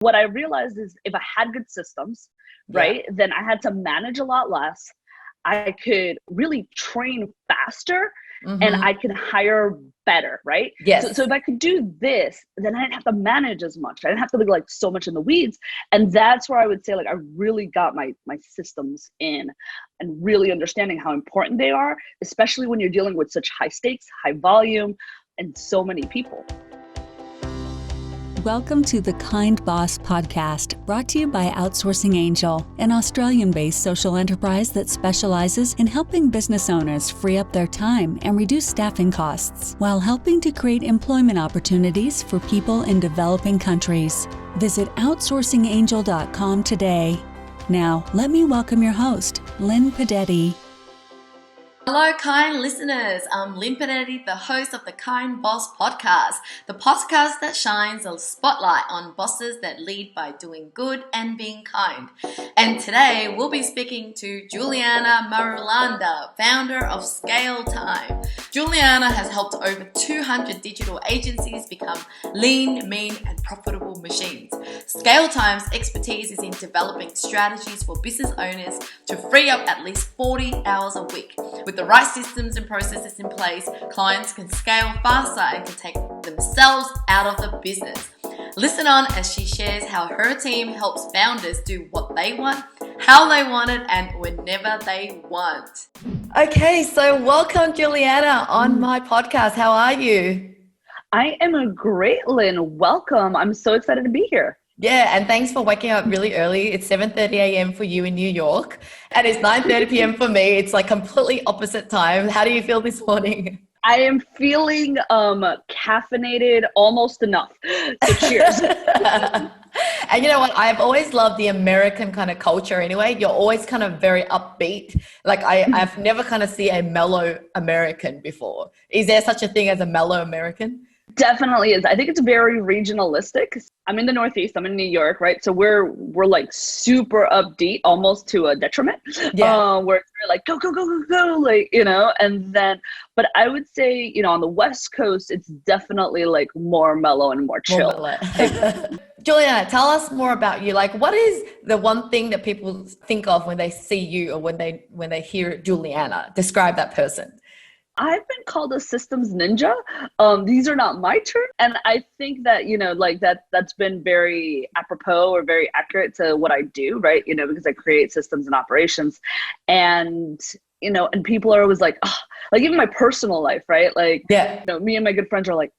What I realized is if I had good systems, right, then I had to manage a lot less. I could really train faster and I could hire better, right? Yes. So if I could do this, then I didn't have to manage as much. I didn't have to be like so much in the weeds. And that's where I would say like I really got my systems in and really understanding how important they are, especially when you're dealing with such high stakes, high volume, and so many people. Welcome to the Kind Boss podcast, brought to you by Outsourcing Angel, an Australian-based social enterprise that specializes in helping business owners free up their time and reduce staffing costs, while helping to create employment opportunities for people in developing countries. Visit outsourcingangel.com today. Now, let me welcome your host, Linh Podetti. Hello, kind listeners. I'm Linh Podetti, the host of the Kind Boss podcast, the podcast that shines a spotlight on bosses that lead by doing good and being kind. And today we'll be speaking to Juliana Marulanda, founder of ScaleTime. Juliana has helped over 200 digital agencies become lean, mean, and profitable machines. ScaleTime's expertise is in developing strategies for business owners to free up at least 40 hours a week. With the right systems and processes in place, clients can scale faster and can take themselves out of the business. Listen on as she shares how her team helps founders do what they want, how they want it, and whenever they want. Okay, so welcome Juliana on my podcast. How are you? I am a great, Lynn. Welcome. I'm so excited to be here. Yeah, and thanks for waking up really early. It's 7:30 a.m. for you in New York, and it's 9:30 p.m. for me. It's like completely opposite time. How do you feel this morning? I am feeling caffeinated almost enough. So cheers. And you know what? I've always loved the American kind of culture anyway. You're always kind of very upbeat. Like I've never kind of seen a mellow American before. Is there such a thing as a mellow American? Definitely is. I think it's very regionalistic. I'm in the Northeast. I'm in New York, right? So we're like super upbeat, almost to a detriment. Yeah. Where it's like go, go, go, go, go, like, you know, and then, but I would say, you know, on the West Coast, it's definitely like more mellow and more chill. Juliana, tell us more about you. Like, what is the one thing that people think of when they see you or when they hear Juliana? Describe that person. I've been called a systems ninja. These are not my terms. And I think that, you know, like that's been very apropos or very accurate to what I do, right? You know, because I create systems and operations. And, you know, and people are always like, oh, like even my personal life, right? Like, yeah. You know, me and my good friends are like,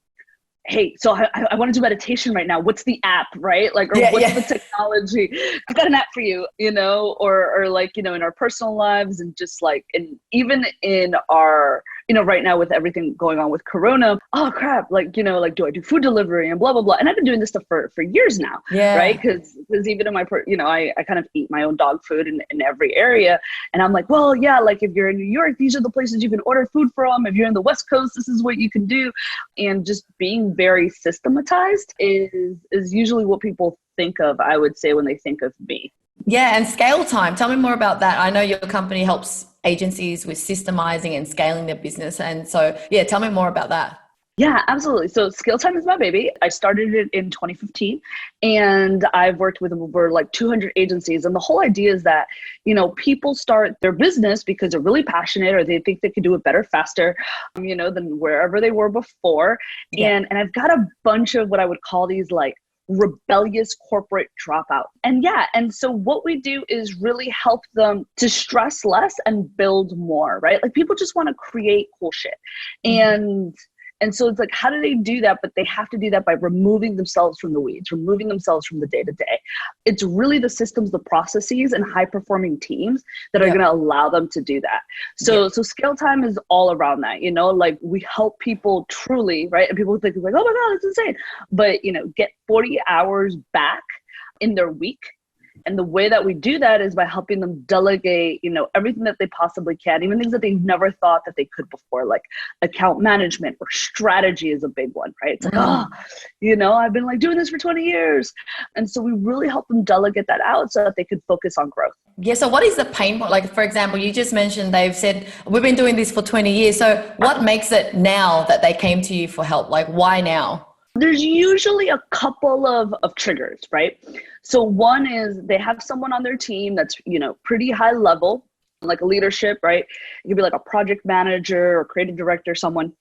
hey, so I want to do meditation right now. What's the app, right? Like, or what's the technology? I've got an app for you, you know, or like, you know, in our personal lives and just like, and even in our, you know, right now with everything going on with Corona, oh crap, like, you know, like, do I do food delivery and blah, blah, blah. And I've been doing this stuff for years now, right? Because even in my, you know, I kind of eat my own dog food in every area. And I'm like, well, yeah, like if you're in New York, these are the places you can order food from. If you're in the West Coast, this is what you can do. And just being very systematized is usually what people think of, I would say, when they think of me. Yeah, and ScaleTime. Tell me more about that. I know your company helps agencies with systemizing and scaling their business. And so, yeah, tell me more about that. Yeah, absolutely. So ScaleTime is my baby. I started it in 2015 and I've worked with over like 200 agencies. And the whole idea is that, you know, people start their business because they're really passionate or they think they can do it better, faster, you know, than wherever they were before. Yeah. And I've got a bunch of what I would call these like rebellious corporate dropout. And so what we do is really help them to stress less and build more, right? Like people just want to create cool shit. And so it's like, how do they do that? But they have to do that by removing themselves from the weeds, removing themselves from the day-to-day. It's really the systems, the processes, and high-performing teams that are going to allow them to do that. So ScaleTime is all around that, you know, like we help people truly, right? And people think like, oh my God, that's insane. But, you know, get 40 hours back in their week. And the way that we do that is by helping them delegate, you know, everything that they possibly can, even things that they never thought that they could before, like account management or strategy is a big one, right? It's like, oh, you know, I've been like doing this for 20 years. And so we really help them delegate that out so that they could focus on growth. Yeah. So what is the pain point? Like, for example, you just mentioned they've said, we've been doing this for 20 years. So what makes it now that they came to you for help? Like, why now? There's usually a couple of triggers, right? So one is they have someone on their team that's, pretty high level, like a leadership, right? It could be like a project manager or creative director, someone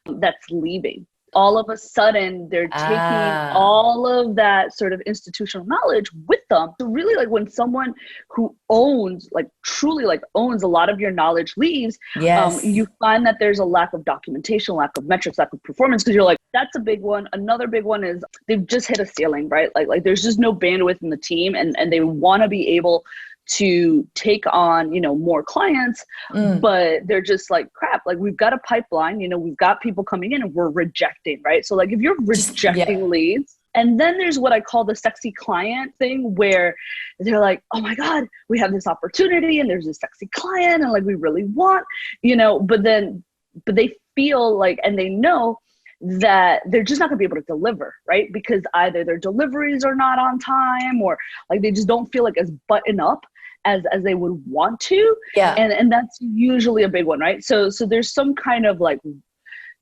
that's leaving. All of a sudden, they're taking all of that sort of institutional knowledge with them. So really, like when someone who truly owns a lot of your knowledge leaves, you find that there's a lack of documentation, lack of metrics, lack of performance, because you're like, that's a big one. Another big one is they've just hit a ceiling, right? Like there's just no bandwidth in the team, and they want to be able to take on, more clients, but they're just like, crap, like we've got a pipeline, we've got people coming in and we're rejecting, right? So like if you're rejecting leads, and then there's what I call the sexy client thing, where they're like, oh my God, we have this opportunity and there's this sexy client and like we really want, but they feel like, and they know that they're just not gonna be able to deliver, right? Because either their deliveries are not on time, or like they just don't feel like as buttoned up as they would want to. Yeah. And that's usually a big one, right? So there's some kind of like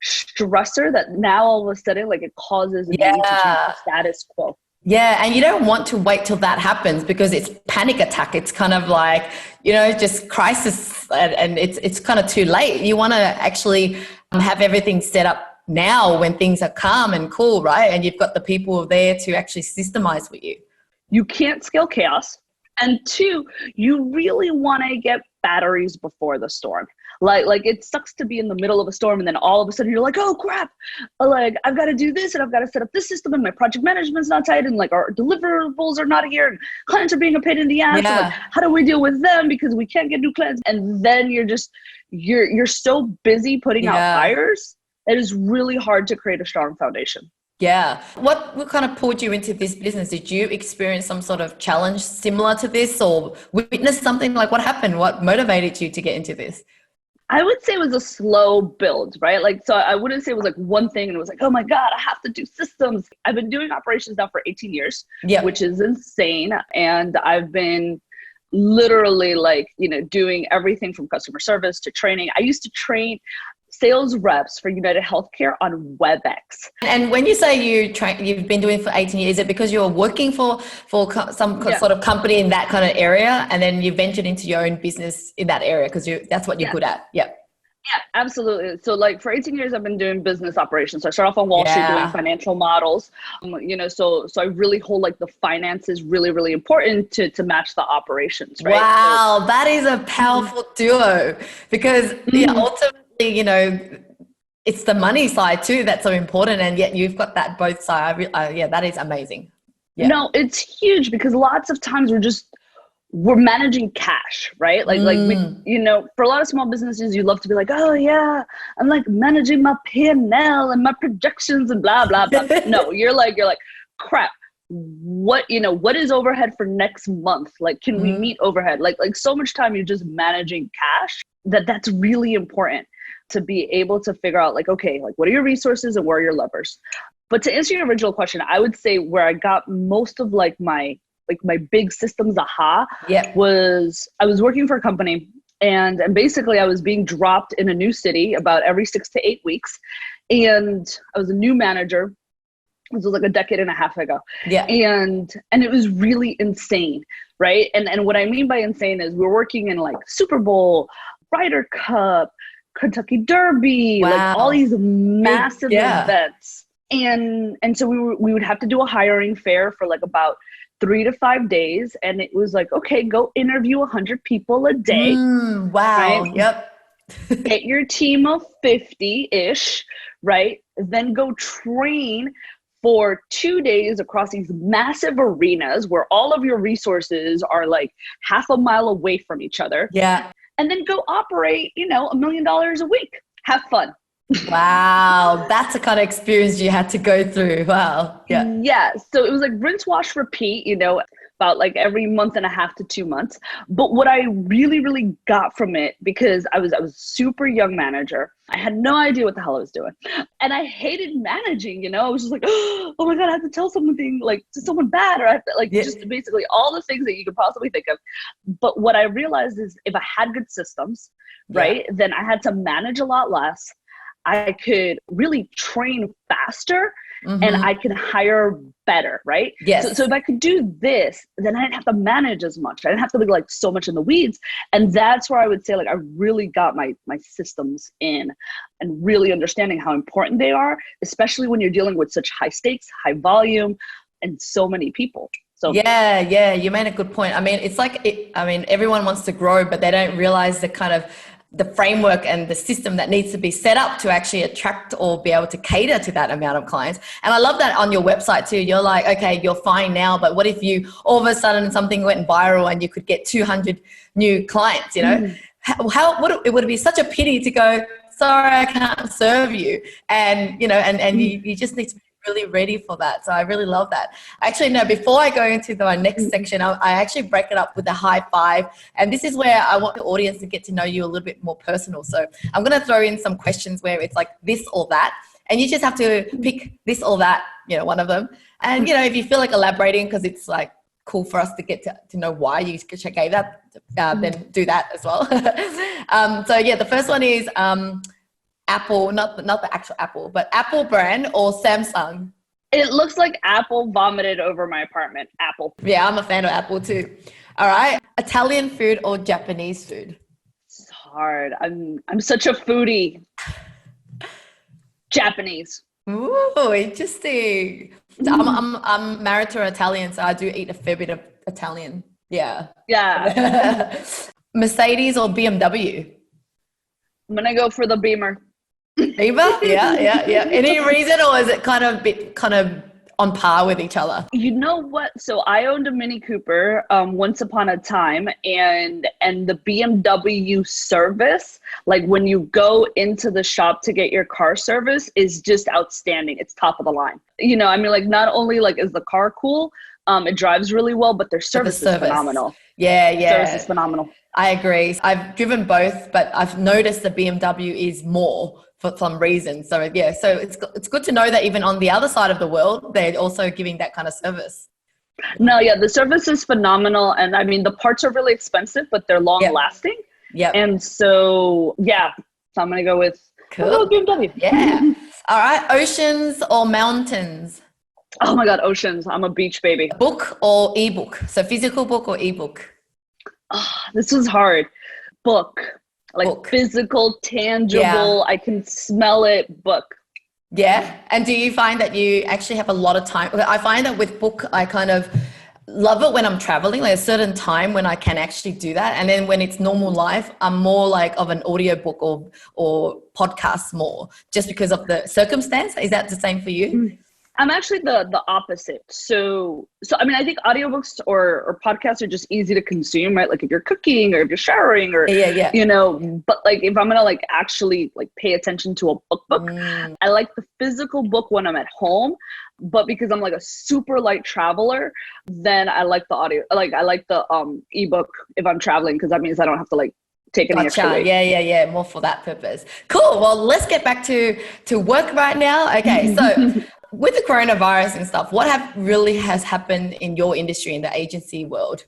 stressor that now all of a sudden, like it causes a need to change the status quo. Yeah. And you don't want to wait till that happens, because it's panic attack. It's kind of like, just crisis, and it's kind of too late. You want to actually have everything set up now when things are calm and cool, right? And you've got the people there to actually systemize with you. You can't scale chaos. And two, you really want to get batteries before the storm. Like it sucks to be in the middle of a storm and then all of a sudden you're like, oh crap, like I've got to do this and I've got to set up this system and my project management's not tight and like our deliverables are not here and clients are being a pain in the ass. Yeah. And like, how do we deal with them because we can't get new clients? And then you're so busy putting out fires. It is really hard to create a strong foundation. Yeah. What kind of pulled you into this business? Did you experience some sort of challenge similar to this, or witness something? Like what happened? What motivated you to get into this? I would say it was a slow build, right? Like, so I wouldn't say it was like one thing and it was like, oh my God, I have to do systems. I've been doing operations now for 18 years, which is insane. And I've been literally like, doing everything from customer service to training. I used to train sales reps for United Healthcare on WebEx. And when you say you've been doing it for 18 years, is it because you're working for some sort of company in that kind of area, and then you ventured into your own business in that area because that's what you're good at? Yeah. Yeah, absolutely. So like for 18 years, I've been doing business operations. So I started off on Wall Street doing financial models, so I really hold like the finance is really, really important to match the operations, right? Wow, that is a powerful duo, because ultimately, it's the money side too that's so important, and yet you've got that both sides. That is amazing. Yeah. No, it's huge because lots of times we're managing cash, right? Like we, for a lot of small businesses, you love to be like, oh yeah, I'm like managing my P&L and my projections and blah, blah, blah. No, you're like, crap. What is overhead for next month? Like, can we meet overhead? Like so much time you're just managing cash that's really important to be able to figure out like, okay, like what are your resources and where are your levers? But to answer your original question, I would say where I got most of like my big systems aha was I was working for a company and basically I was being dropped in a new city about every 6 to 8 weeks. And I was a new manager. This was like a decade and a half ago. Yeah. And it was really insane, right? And what I mean by insane is we're working in like Super Bowl, Ryder Cup, Kentucky Derby, like all these massive events. And so we would have to do a hiring fair for like about 3 to 5 days. And it was like, okay, go interview 100 people a day. Wow. Right? Yep. Get your team of 50-ish, right? Then go train for 2 days across these massive arenas where all of your resources are like half a mile away from each other. Yeah. And then go operate, $1 million a week. Have fun. Wow. That's the kind of experience you had to go through. Wow. Yeah. Yeah. So it was like rinse, wash, repeat, about like every month and a half to 2 months. But what I really, really got from it, because I was a super young manager, I had no idea what the hell I was doing. And I hated managing, I was just like, oh my God, I have to tell something like to someone bad, or I have to just basically all the things that you could possibly think of. But what I realized is if I had good systems, right, then I had to manage a lot less. I could really train faster and I can hire better, right? Yes. So if I could do this, then I didn't have to manage as much. I didn't have to be like so much in the weeds. And that's where I would say like I really got my systems in and really understanding how important they are, especially when you're dealing with such high stakes, high volume, and so many people. So yeah, you made a good point. I mean, it's like, everyone wants to grow, but they don't realize the kind of the framework and the system that needs to be set up to actually attract or be able to cater to that amount of clients. And I love that on your website too. You're like, okay, you're fine now, but what if you all of a sudden something went viral and you could get 200 new clients, you know? It would be such a pity to go, sorry, I can't serve you. And, you know, and you just need to be really ready for that. So I really love that. Actually, no, before I go into my next section, I actually break it up with a high five. And this is where I want the audience to get to know you a little bit more personal. So I'm going to throw in some questions where it's like this or that. And you just have to pick this or that, you know, one of them. And, you know, if you feel like elaborating, because it's like cool for us to get to know why you gave that, then do that as well. So yeah, the first one is, Apple, not the actual Apple, but Apple brand or Samsung? it looks like Apple vomited over my apartment. Apple. Yeah, I'm a fan of Apple too. All right. Italian food or Japanese food? It's hard. I'm such a foodie. Japanese. Ooh, interesting. I'm married to an Italian, so I do eat a fair bit of Italian. Yeah. Yeah. Mercedes or BMW? I'm going to go for the Beamer. Beamer? Yeah. Any reason, or is it kind of on par with each other? You know what? So I owned a Mini Cooper once upon a time, and the BMW service, like when you go into the shop to get your car service, is just outstanding. It's top of the line. You know, I mean, like not only like is the car cool, it drives really well, but their service is phenomenal. Yeah. Service is phenomenal. I agree. I've driven both, but I've noticed the BMW is more for some reason. So yeah, so it's good to know that even on the other side of the world, they're also giving that kind of service. No, yeah, the service is phenomenal. And I mean, the parts are really expensive, but they're long lasting. Yeah. And so, yeah, so I'm going to go with BMW. Yeah. All right. Oceans or mountains? Oh my God, oceans. I'm a beach baby. Book or ebook? So physical book or ebook? Oh, this was hard. Book. Like physical, tangible, I can smell it, book. Yeah. And do you find that you actually have a lot of time? I find that with book, I kind of love it when I'm traveling, like a certain time when I can actually do that. And then when it's normal life, I'm more like of an audiobook or podcast more, just because of the circumstance. Is that the same for you? I'm actually the opposite. So I mean, I think audiobooks or podcasts are just easy to consume, right? Like if you're cooking or if you're showering or, you know, but like if I'm going to like actually like pay attention to a book, I like the physical book when I'm at home, but because I'm like a super light traveler, then I like the audio, like I like the ebook if I'm traveling, because that means I don't have to like take any extra weight. Yeah. More for that purpose. Cool. Well, let's get back to work right now. Okay. So with the coronavirus and stuff, what has happened in your industry, in the agency world?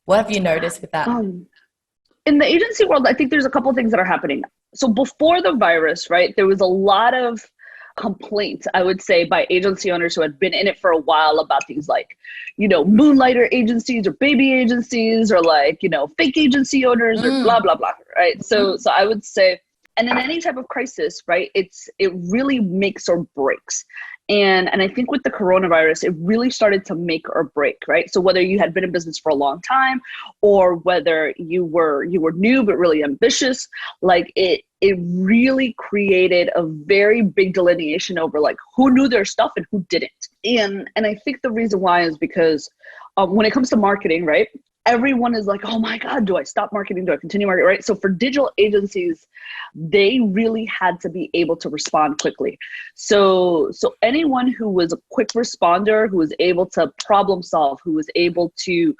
What have you noticed with that? In the agency world, I think there's a couple of things that are happening. So before the virus, right, there was a lot of complaints, I would say, by agency owners who had been in it for a while about these, like, you know, moonlighter agencies or baby agencies or like, you know, fake agency owners or blah, blah, blah, right? So I would say, and in any type of crisis, right, it really makes or breaks. And I think with the coronavirus, it really started to make or break, right? So whether you had been in business for a long time or whether you were new but really ambitious, like it really created a very big delineation over like who knew their stuff and who didn't. And I think the reason why is because when it comes to marketing, right, everyone is like, oh my God, do I stop marketing? Do I continue marketing? Right? So for digital agencies, they really had to be able to respond quickly. So anyone who was a quick responder, who was able to problem solve, who was able to,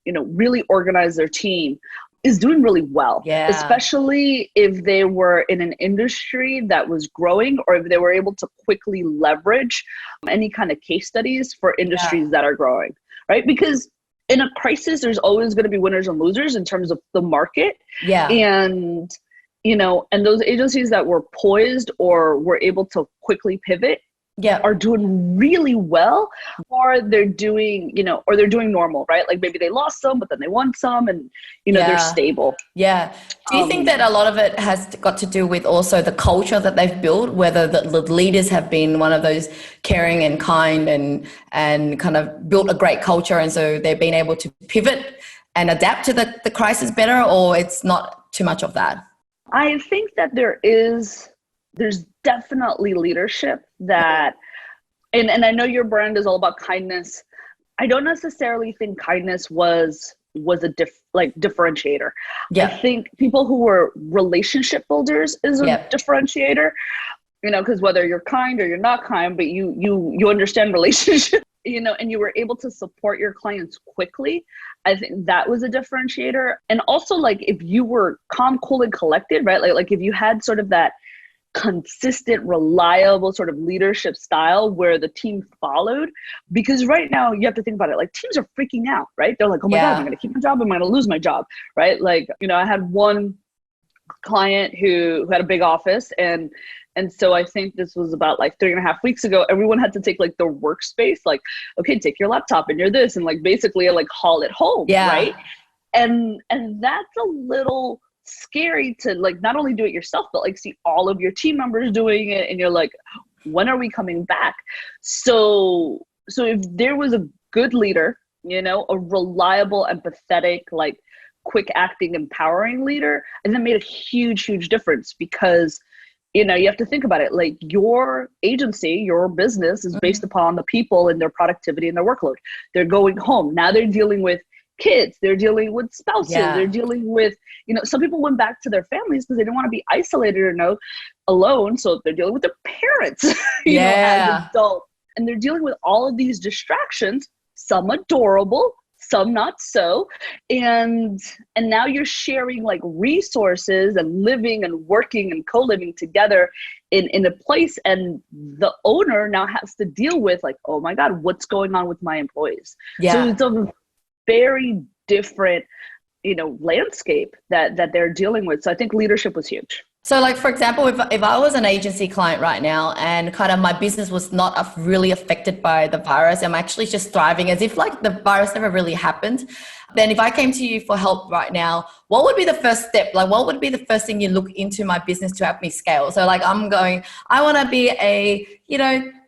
you know, really organize their team is doing really well. Yeah. Especially if they were in an industry that was growing or if they were able to quickly leverage any kind of case studies for industries that are growing, right? Because in a crisis, there's always going to be winners and losers in terms of the market. Yeah. And, you know, and those agencies that were poised or were able to quickly pivot yeah, are doing really well, or they're doing, or they're doing normal, right? Like maybe they lost some, but then they won some, and, they're yeah. stable. Yeah. Do you think that a lot of it has got to do with also the culture that they've built, whether the leaders have been one of those caring and kind and kind of built a great culture, and so they've been able to pivot and adapt to the crisis better, or it's not too much of that? I think that there's definitely leadership that, and I know your brand is all about kindness. I don't necessarily think kindness was a differentiator. Yeah. I think people who were relationship builders is a differentiator, because whether you're kind or you're not kind, but you understand relationships, and you were able to support your clients quickly. I think that was a differentiator. And also, like, if you were calm, cool, and collected, right? Like if you had sort of that consistent, reliable sort of leadership style where the team followed. Because right now you have to think about it, like teams are freaking out, right? They're like, oh my God, am I going to keep my job? Am I going to lose my job? Right? Like, I had one client who had a big office, and so I think this was about like 3.5 weeks ago, everyone had to take like their workspace, like, okay, take your laptop and you're this, and like basically like haul it home. Right. And that's a little scary to like not only do it yourself, but like see all of your team members doing it, and you're like, when are we coming back? So if there was a good leader, a reliable, empathetic, like quick acting, empowering leader, and that made a huge difference. Because you have to think about it, like your agency, your business is based upon the people and their productivity and their workload. They're going home now, they're dealing with kids, they're dealing with spouses, they're dealing with, some people went back to their families because they didn't want to be isolated or alone. So they're dealing with their parents, as adults, and they're dealing with all of these distractions, some adorable, some not so. And now you're sharing like resources and living and working and co-living together in a place. And the owner now has to deal with like, oh my God, what's going on with my employees? So it's a very different, landscape that they're dealing with. So I think leadership was huge. So like, for example, if I was an agency client right now and kind of my business was not really affected by the virus, I'm actually just thriving as if like the virus never really happened. Then if I came to you for help right now, what would be the first step? Like, what would be the first thing you look into my business to help me scale? So like, I want to be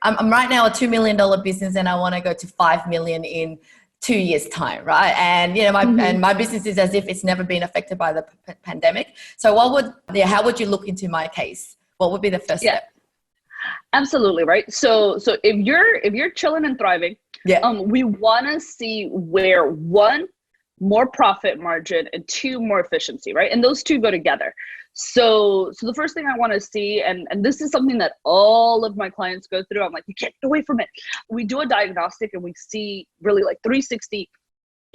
I'm right now a $2 million business, and I want to go to 5 million in 2 years time, right? And my business is as if it's never been affected by the pandemic. So how would you look into my case? What would be the first step? Absolutely, right. So if you're chilling and thriving, we want to see where, one, more profit margin, and two, more efficiency, right? And those two go together. So the first thing I want to see, and this is something that all of my clients go through, I'm like, you can't get away from it. We do a diagnostic and we see really like 360,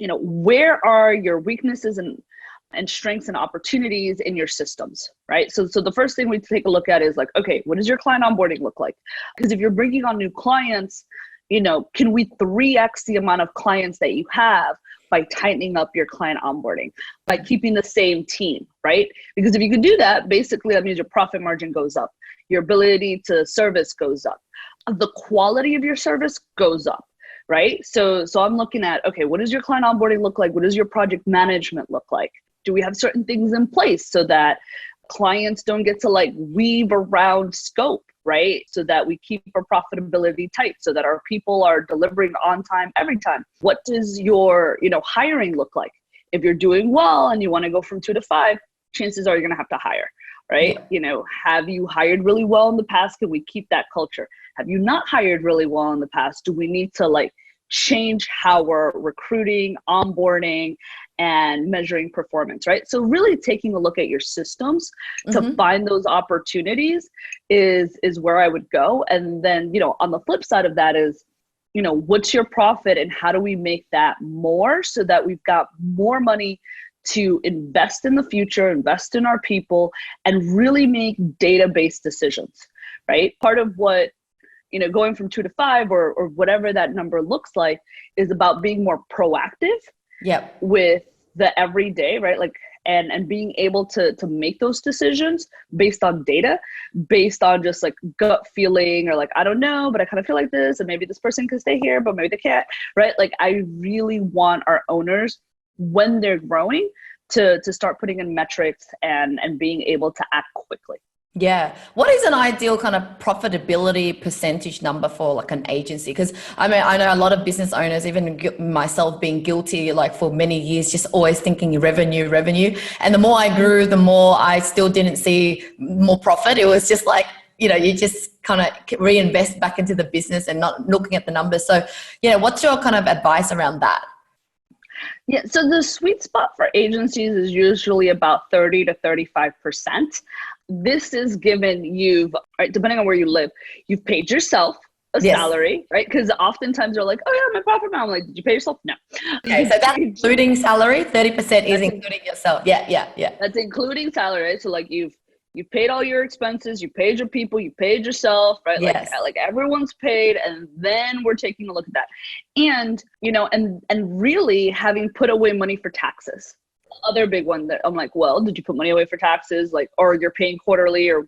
where are your weaknesses and strengths and opportunities in your systems, right? So the first thing we take a look at is like, okay, what does your client onboarding look like? Because if you're bringing on new clients, can we 3x the amount of clients that you have by tightening up your client onboarding, by keeping the same team, right? Because if you can do that, basically that means your profit margin goes up, your ability to service goes up, the quality of your service goes up, right? So I'm looking at, okay, what does your client onboarding look like? What does your project management look like? Do we have certain things in place so that clients don't get to like weave around scope, right? So that we keep our profitability tight, so that our people are delivering on time every time. What does your, hiring look like? If you're doing well and you want to go from 2 to 5, chances are you're going to have to hire, right? Have you hired really well in the past? Can we keep that culture? Have you not hired really well in the past? Do we need to like change how we're recruiting, onboarding, and measuring performance, right? So really taking a look at your systems to find those opportunities is where I would go. And then, on the flip side of that is, what's your profit and how do we make that more so that we've got more money to invest in the future, invest in our people, and really make data-based decisions, right? Part of what, going from 2 to 5 or whatever that number looks like is about being more proactive with the everyday, right? Like and being able to make those decisions based on data, based on just like gut feeling, or like, I don't know, but I kind of feel like this, and maybe this person can stay here, but maybe they can't, right? Like, I really want our owners, when they're growing, to start putting in metrics and being able to act quickly. Yeah. What is an ideal kind of profitability percentage number for like an agency? Because I mean, I know a lot of business owners, even myself being guilty, like for many years, just always thinking revenue. And the more I grew, the more I still didn't see more profit. It was just like, you know, you just kind of reinvest back into the business and not looking at the numbers. So, yeah, what's your kind of advice around that? Yeah, so the sweet spot for agencies is usually about 30 to 35%. This is given you've, right, depending on where you live, you've paid yourself a salary, right? Because oftentimes they're like, oh yeah, my profit now. I'm like, did you pay yourself? No. Okay, so that's including salary, 30% is including yourself. Yeah. That's including salary, right? So like you've paid all your expenses, you paid your people, you paid yourself, right? Yes. Like everyone's paid, and then we're taking a look at that. And, you know, and really having put away money for taxes. Other big one that I'm like, well, did you put money away for taxes? Like, or you're paying quarterly, or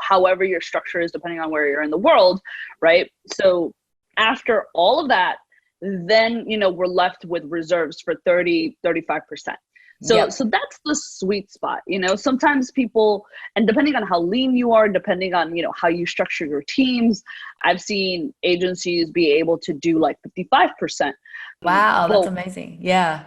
however your structure is, depending on where you're in the world, right? So after all of that, then, you know, we're left with reserves for 30, 35%. So that's the sweet spot. You know, sometimes people, and depending on how lean you are, depending on, you know, how you structure your teams, I've seen agencies be able to do like 55%. Wow, that's amazing. Yeah.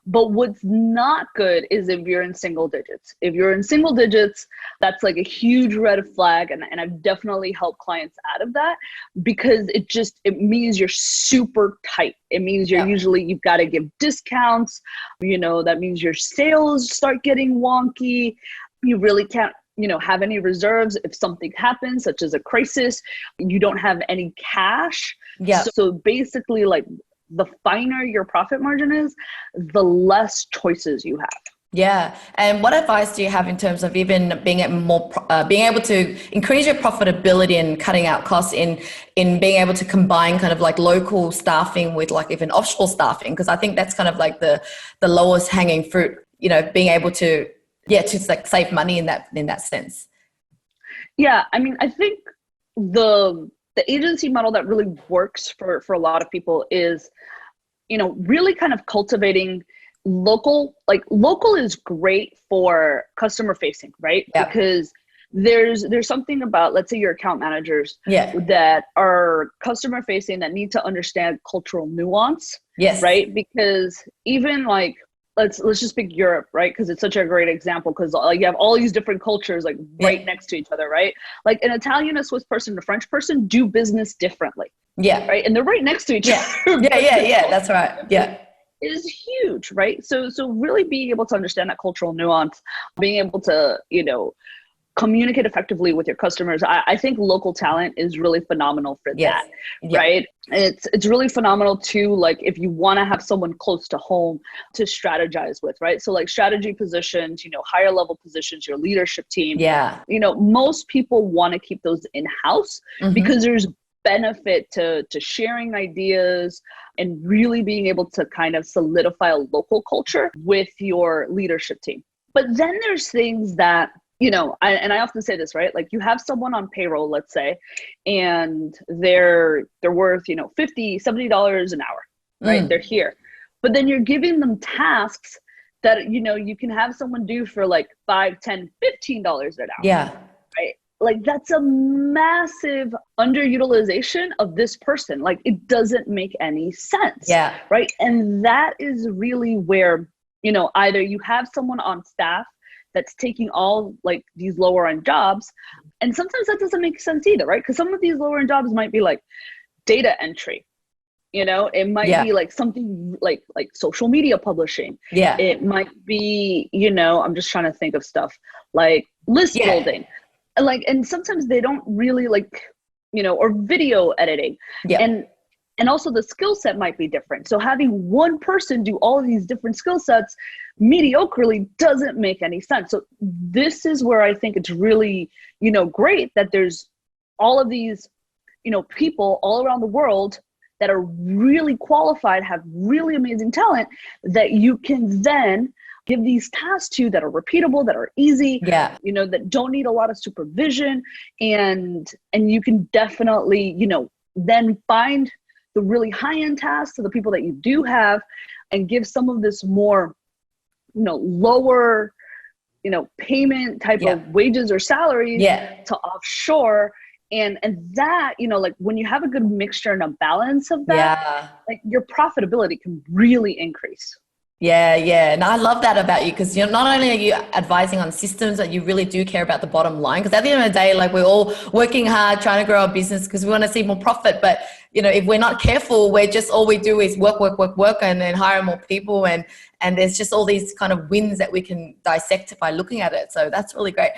But what's not good is if you're in single digits. If you're in single digits, that's like a huge red flag. And I've definitely helped clients out of that, because it means you're super tight. It means you've got to give discounts. You know, that means your sales start getting wonky. You really can't, you know, have any reserves if something happens, such as a crisis. You don't have any cash. Yeah. So basically, like, the finer your profit margin is, the less choices you have. Yeah. And what advice do you have in terms of even being able to increase your profitability and cutting out costs in being able to combine kind of like local staffing with like even offshore staffing? Because I think that's kind of like the lowest hanging fruit, you know, being able to like save money in that sense. Yeah. I mean, I think the agency model that really works for a lot of people is, you know, really kind of cultivating local. Like, local is great for customer facing, right? Yeah. Because there's something about, let's say, your account managers that are customer facing, that need to understand cultural nuance. Yes. Right? Because even like, let's just pick Europe, right? Because it's such a great example, because like you have all these different cultures like right next to each other, right? Like an Italian, a Swiss person, and a French person do business differently. Yeah. Right. And they're right next to each other. Yeah. That's right. Yeah. Is huge, right? So really being able to understand that cultural nuance, being able to, you know, communicate effectively with your customers. I think local talent is really phenomenal for that, right? It's really phenomenal too, like if you want to have someone close to home to strategize with, right? So like strategy positions, you know, higher level positions, your leadership team. Yeah. You know, most people want to keep those in-house because there's benefit to sharing ideas and really being able to kind of solidify a local culture with your leadership team. But then there's things that, you know, I often say this, right? Like you have someone on payroll, let's say, and they're worth, you know, $50, $70 an hour, right? They're here. But then you're giving them tasks that, you know, you can have someone do for like $5, $10, $15 an hour. Yeah. Right? Like that's a massive underutilization of this person. Like it doesn't make any sense. Yeah. Right. And that is really where, you know, either you have someone on staff that's taking all like these lower end jobs. And sometimes that doesn't make sense either, right? Because some of these lower end jobs might be like data entry, you know, it might be like something like social media publishing. Yeah. It might be, you know, I'm just trying to think of stuff like list building. And sometimes they don't really like, you know, or video editing. Yeah. And also the skill set might be different. So having one person do all of these different skill sets mediocrely doesn't make any sense. So this is where I think it's really, you know, great that there's all of these, you know, people all around the world that are really qualified, have really amazing talent that you can then give these tasks to that are repeatable, that are easy, Yeah. that don't need a lot of supervision. And you can definitely, then find the really high-end tasks to the people that you do have and give some of this more, lower, payment type of wages or salaries to offshore. And that, like when you have a good mixture and a balance of that, like your profitability can really increase. Yeah, yeah. And I love that about you, because not only are you advising on systems, but you really do care about the bottom line. Because at the end of the day, like, we're all working hard, trying to grow our business because we want to see more profit. But, if we're not careful, we're just, all we do is work, and then hire more people. And there's just all these kind of wins that we can dissect by looking at it. So that's really great.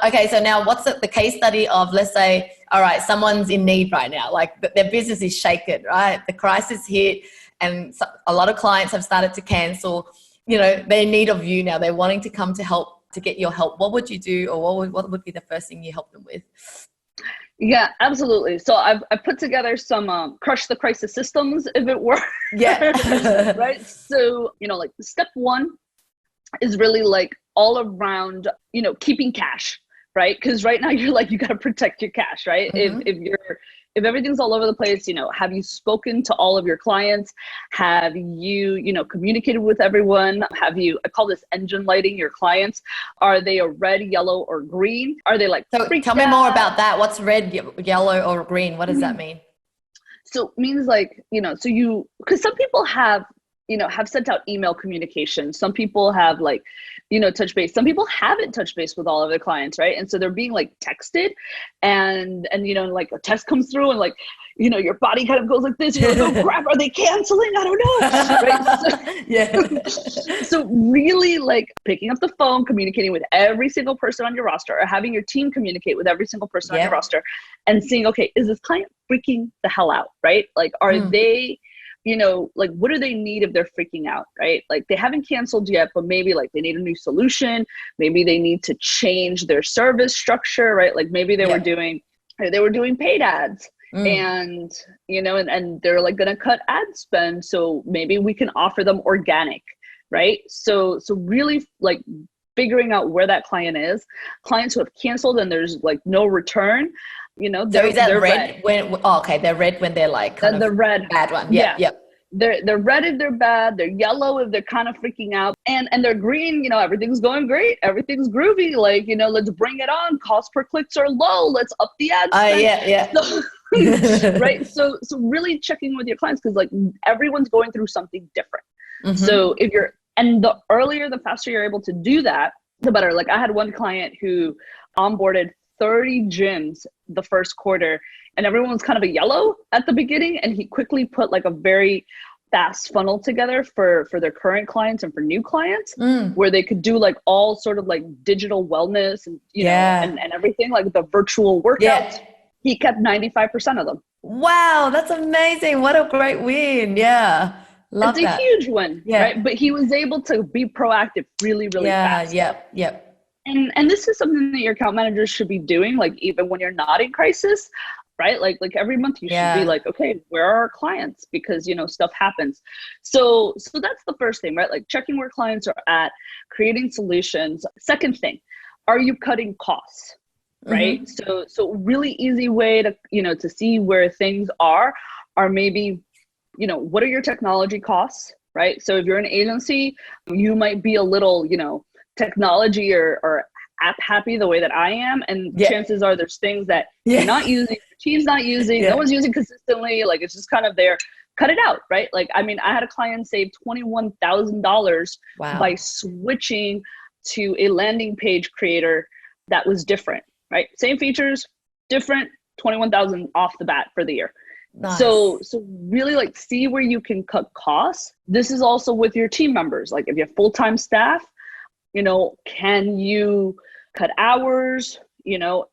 Okay, so now what's the case study of, let's say, all right, someone's in need right now, like their business is shaken, right? The crisis hit. And so a lot of clients have started to cancel. They're in need of you now. They're wanting to come to get your help. What would you do, or what would be the first thing you help them with? Yeah, absolutely. So I've put together some crush the crisis systems, if it were. Yeah. Right. So, like step one is really like all around, keeping cash, right? Because right now you're like, you got to protect your cash, right? Mm-hmm. If everything's all over the place, have you spoken to all of your clients? Have you, communicated with everyone? I call this engine lighting your clients. Are they a red, yellow, or green? Are they like, so tell me more about that. What's red, yellow, or green? What does that mean? So it means like, because some people have sent out email communication. Some people have like, touch base. Some people haven't touched base with all of their clients, right? And so they're being like texted and like a text comes through and like, your body kind of goes like this. You're like, oh crap, are they canceling? I don't know. Right? So really like picking up the phone, communicating with every single person on your roster, or having your team communicate with every single person on your roster, and seeing, okay, is this client freaking the hell out, right? Like, are they, like, what do they need if they're freaking out, right? Like, they haven't canceled yet, but maybe like they need a new solution. Maybe they need to change their service structure, right? Like maybe they were doing paid ads and, and they're like going to cut ad spend. So maybe we can offer them organic, right? So really like figuring out where that client is. Clients who have canceled and there's like no return, so is that red when, okay, they're red when they're like kind the of red bad one. Yeah. They're red if they're bad. They're yellow if they're kind of freaking out, and they're green. Everything's going great. Everything's groovy. Like, let's bring it on. Cost per clicks are low. Let's up the ad spend. Yeah. So, right. So really checking with your clients, because like everyone's going through something different. Mm-hmm. So the earlier, the faster you're able to do that, the better. Like I had one client who onboarded 30 gyms the first quarter, and everyone was kind of a yellow at the beginning, and he quickly put like a very fast funnel together for their current clients and for new clients, where they could do like all sort of like digital wellness and and everything, like the virtual workouts. He kept 95% of them. Wow, that's amazing. What a great win. Yeah. Love it's a huge win, right? But he was able to be proactive really, really fast. Yep. And this is something that your account managers should be doing, like even when you're not in crisis, right? Like every month you should be like, okay, where are our clients? Because, stuff happens. So that's the first thing, right? Like checking where clients are at, creating solutions. Second thing, are you cutting costs, right? Mm-hmm. So really easy way to, to see where things are maybe, what are your technology costs, right? So if you're an agency, you might be a little, technology or app happy the way that I am. And chances are there's things that you're not using, your team's not using, no one's using consistently. Like it's just kind of there. Cut it out, right? Like, I mean, I had a client save $21,000 by switching to a landing page creator that was different, right? Same features, different, 21,000 off the bat for the year. Nice. So really like see where you can cut costs. This is also with your team members. Like if you have full-time staff, can you cut hours?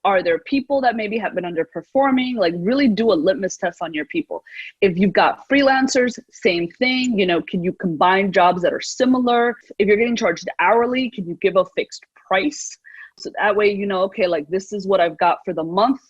Are there people that maybe have been underperforming? Like really do a litmus test on your people. If you've got freelancers, same thing. Can you combine jobs that are similar? If you're getting charged hourly, can you give a fixed price? So that way, okay, like this is what I've got for the month,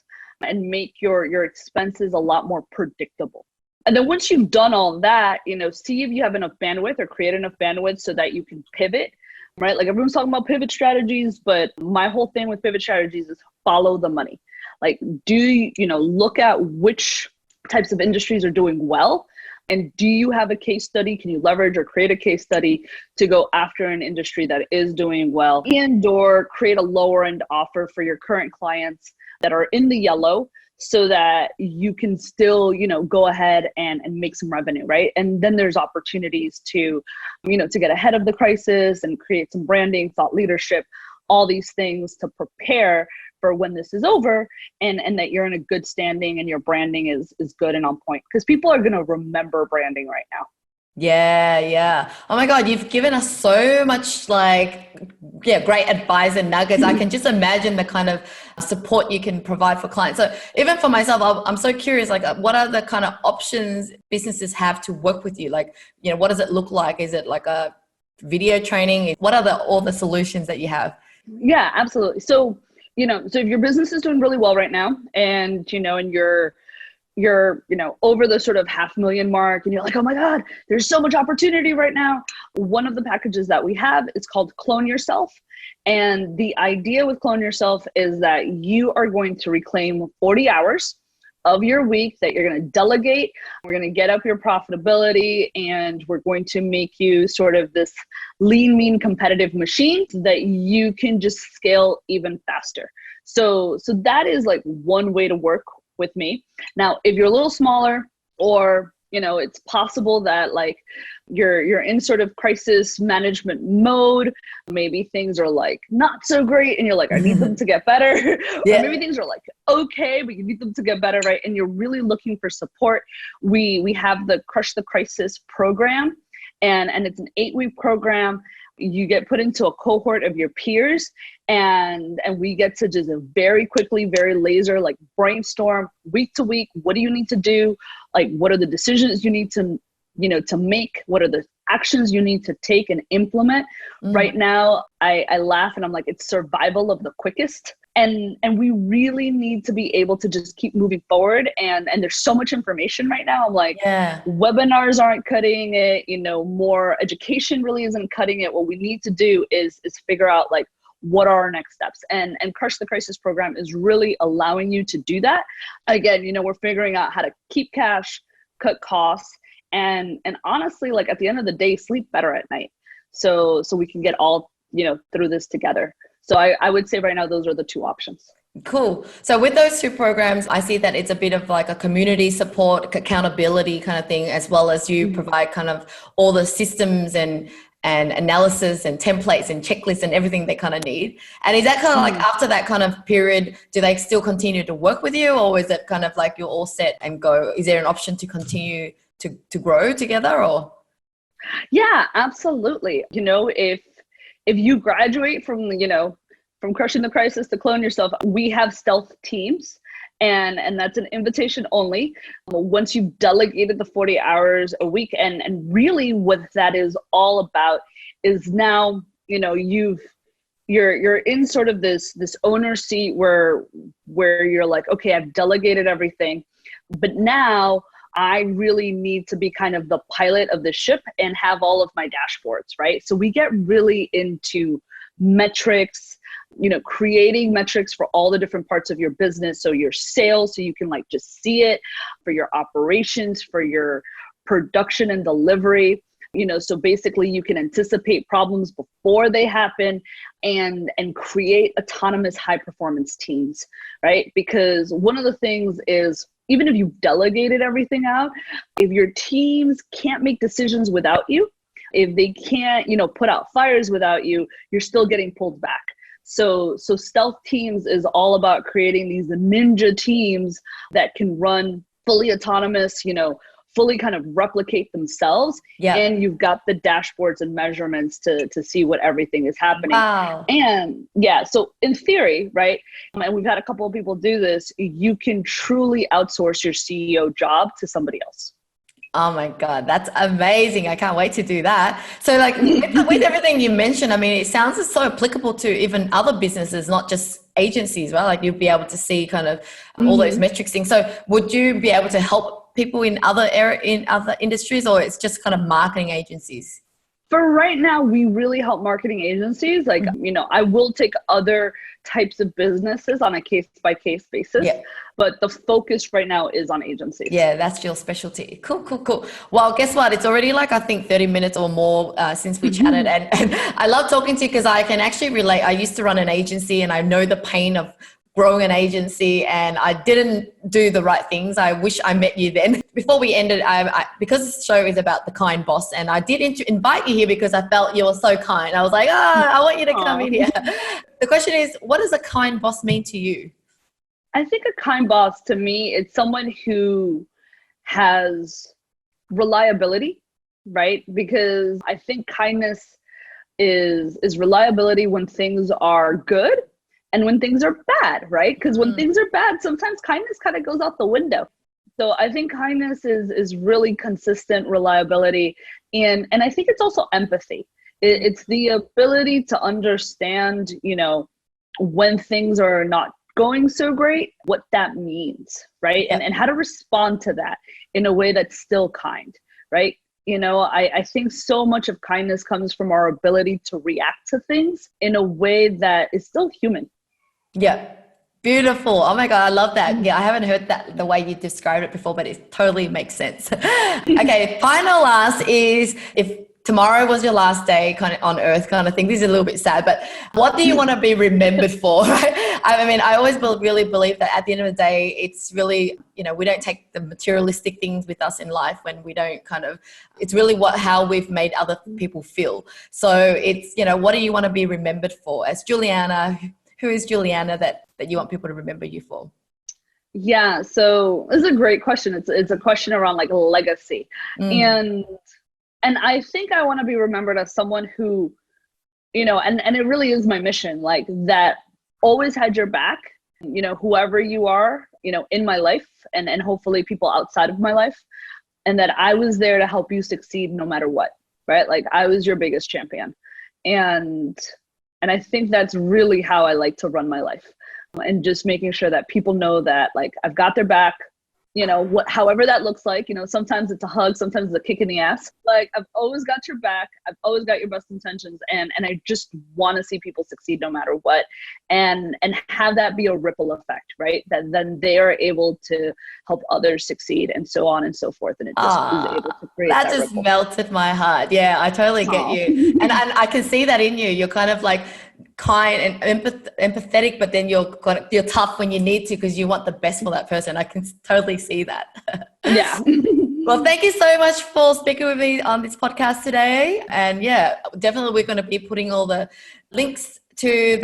and make your expenses a lot more predictable. And then once you've done all that, see if you have enough bandwidth or create enough bandwidth so that you can pivot right? Like everyone's talking about pivot strategies, but my whole thing with pivot strategies is follow the money. Like, do you know, look at which types of industries are doing well, and do you have a case study? Can you leverage or create a case study to go after an industry that is doing well, and or create a lower end offer for your current clients that are in the yellow, so that you can still, you know, go ahead and make some revenue, right? And then there's opportunities to, you know, to get ahead of the crisis and create some branding, thought leadership, all these things to prepare for when this is over, and that you're in a good standing and your branding is good and on point, because people are going to remember branding right now. Yeah. Oh my God, you've given us so much great advice and nuggets. I can just imagine the kind of support you can provide for clients. So even for myself, I'm so curious, like what are the kind of options businesses have to work with you? Like, you know, what does it look like? Is it like a video training? What are all the solutions that you have? Yeah, absolutely. So, you know, so if your business is doing really well right now, and, you know, and you're, you know, over the sort of 500,000 mark, and you're like, oh my God, there's so much opportunity right now. One of the packages that we have is called Clone Yourself. And the idea with Clone Yourself is that you are going to reclaim 40 hours of your week that you're going to delegate. We're going to get up your profitability, and we're going to make you sort of this lean, mean, competitive machine so that you can just scale even faster. So that is like one way to work with me. Now, if you're a little smaller, or, you know, it's possible that like you're in sort of crisis management mode, maybe things are like not so great and you're like, I need them to get better. Yeah. Or maybe things are like okay, but you need them to get better, right? And you're really looking for support. We have the Crush the Crisis program, and it's an 8-week program. You get put into a cohort of your peers, and we get to just very quickly, very laser, like brainstorm week to week. What do you need to do? Like, what are the decisions you need to, you know, to make? What are the actions you need to take and implement? Right now, I laugh and I'm like, it's survival of the quickest. And we really need to be able to just keep moving forward. And there's so much information right now. I'm like, webinars aren't cutting it, you know, more education really isn't cutting it. What we need to do is figure out like, what are our next steps? And Crush the Crisis program is really allowing you to do that. Again, you know, we're figuring out how to keep cash, cut costs, and honestly, like at the end of the day, sleep better at night. So we can get all, you know, through this together. So I would say right now, those are the two options. Cool. So with those two programs, I see that it's a bit of like a community support, accountability kind of thing, as well as you provide kind of all the systems and analysis and templates and checklists and everything they kind of need. And is that kind of like after that kind of period, do they still continue to work with you, or is it kind of like you're all set and go? Is there an option to continue to grow together, or? Yeah, absolutely. You know, if you graduate from, you know, from Crushing the Crisis to Clone Yourself, we have stealth teams, and that's an invitation only. Once you've delegated the 40 hours a week, and really what that is all about is now, you know, you're in sort of this owner seat where you're like, okay, I've delegated everything, but now I really need to be kind of the pilot of the ship and have all of my dashboards, right? So we get really into metrics, you know, creating metrics for all the different parts of your business. So your sales, so you can like just see it, for your operations, for your production and delivery, you know, so basically you can anticipate problems before they happen, and create autonomous high performance teams, right? Because one of the things is, even if you've delegated everything out, if your teams can't make decisions without you, if they can't, you know, put out fires without you, you're still getting pulled back. So stealth teams is all about creating these ninja teams that can run fully autonomous, you know, fully kind of replicate themselves. Yeah. And you've got the dashboards and measurements to see what everything is happening. Wow. And yeah, so in theory, right, and we've had a couple of people do this, you can truly outsource your CEO job to somebody else. Oh my God, that's amazing. I can't wait to do that. So like with everything you mentioned, I mean, it sounds so applicable to even other businesses, not just agencies, right? Like you'll be able to see kind of all those metrics things. So would you be able to help people in other industries, or it's just kind of marketing agencies? For right now, we really help marketing agencies. Like, I will take other types of businesses on a case-by-case basis, but the focus right now is on agencies. Yeah, that's your specialty. Cool. Well, guess what? It's already like, I think 30 minutes or more since we chatted. And I love talking to you because I can actually relate. I used to run an agency and I know the pain of growing an agency, and I didn't do the right things. I wish I met you then. Before we ended, because this show is about the kind boss, and I did invite you here because I felt you were so kind. I was like, I want you to come in here. The question is, what does a kind boss mean to you? I think a kind boss, to me, it's someone who has reliability, right? Because I think kindness is reliability when things are good and when things are bad, right? Because when things are bad, sometimes kindness kind of goes out the window. So I think kindness is really consistent reliability. And I think it's also empathy. It's the ability to understand, when things are not going so great, what that means, right? And how to respond to that in a way that's still kind, right? I think so much of kindness comes from our ability to react to things in a way that is still human. Yeah. Beautiful. Oh my God, I love that. Yeah, I haven't heard that the way you described it before, but it totally makes sense. Okay, final last is, if tomorrow was your last day kind of on earth kind of thing, this is a little bit sad, but what do you want to be remembered for? Right? I mean, I always really believe that at the end of the day, it's really, we don't take the materialistic things with us in life when we don't it's really how we've made other people feel. So it's, what do you want to be remembered for? As Juliana, who is Juliana that you want people to remember you for? Yeah, so this is a great question. It's a question around like legacy. And I think I want to be remembered as someone who, and it really is my mission, like that always had your back, whoever you are, in my life and hopefully people outside of my life, and that I was there to help you succeed no matter what, right? Like I was your biggest champion. And I think that's really how I like to run my life, and just making sure that people know that like I've got their back, however that looks like, sometimes it's a hug, sometimes it's a kick in the ass. Like I've always got your back. I've always got your best intentions. And I just want to see people succeed no matter what, and have that be a ripple effect, right? That then they are able to help others succeed and so on and so forth. And it just is able to create that just ripple. Melted my heart. Yeah, I totally get you. And I can see that in you. You're kind of like kind and empathetic, but then you're tough when you need to because you want the best for that person. I can totally see that. Yeah. Well, thank you so much for speaking with me on this podcast today. And yeah, definitely we're going to be putting all the links to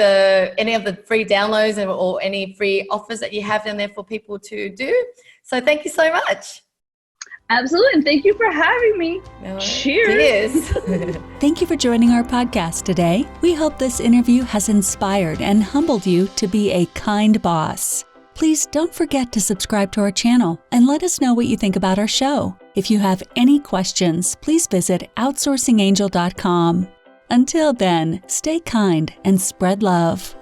any of the free downloads or any free offers that you have in there for people to do. So thank you so much. Absolutely. And thank you for having me. Cheers. Thank you for joining our podcast today. We hope this interview has inspired and humbled you to be a kind boss. Please don't forget to subscribe to our channel and let us know what you think about our show. If you have any questions, please visit outsourcingangel.com. Until then, stay kind and spread love.